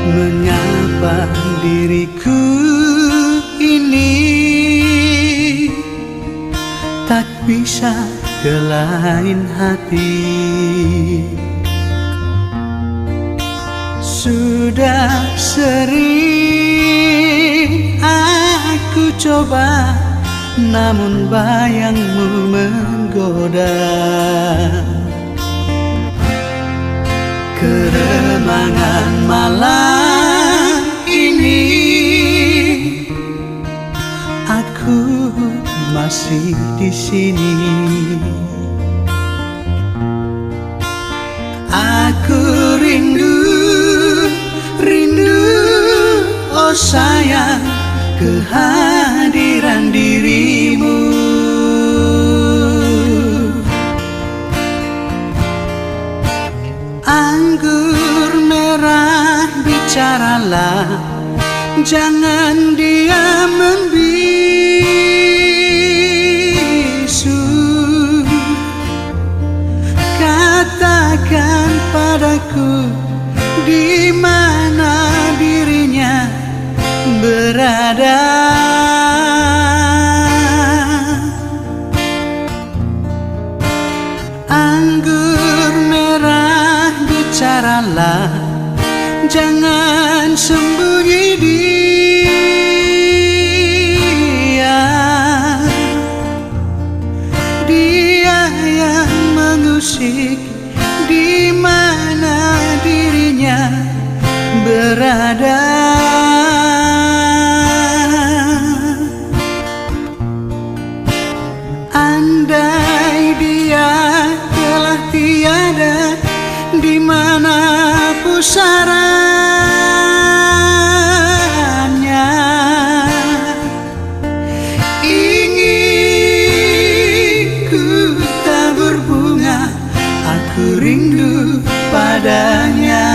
Mengapa diriku ini tak bisa ke lain hati? Sudah sering aku coba, namun bayangmu menggoda. Keremangan malam ini aku masih di sini. Aku rindu, oh sayang, kehadiran dirimu. Anggur merah, bicaralah, jangan diam membisu. Katakan padaku di mana dirinya berada. Anggur merah, bicaralah, jangan sembunyi dia. Dia yang mengusik di mana dirinya berada. Andai dia telah tiada, di mana pusarannya? Ingin ku tabur bunga, aku rindu padanya.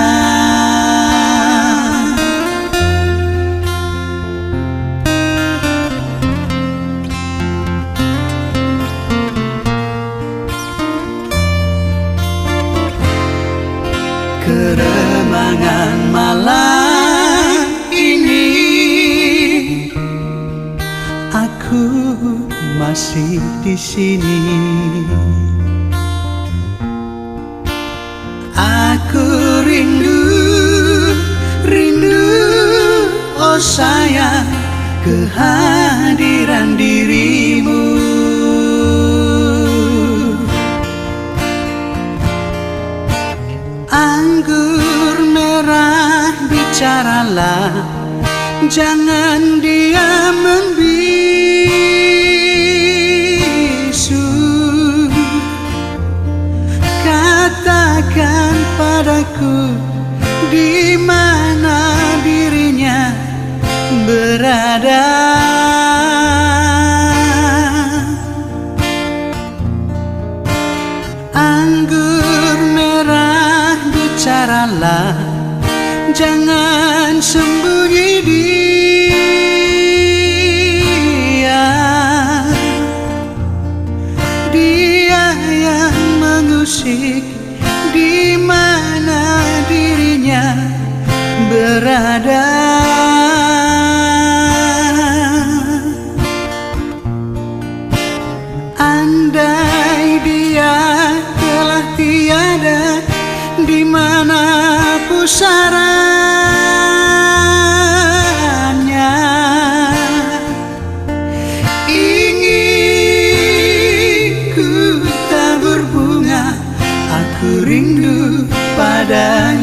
Keremangan malam ini aku masih di sini. Aku rindu, oh sayang, kehadiran dirimu. Anggur merah, bicaralah, jangan diam membisu. Katakan padaku di mana dirinya berada. Anggur merah, bicaralah, jangan sembunyi dia. Dia yang mengusik di mana dirinya berada. Andai dia telah tiada, di mana pusarannya? Ingin ku tabur bunga, aku rindu padanya.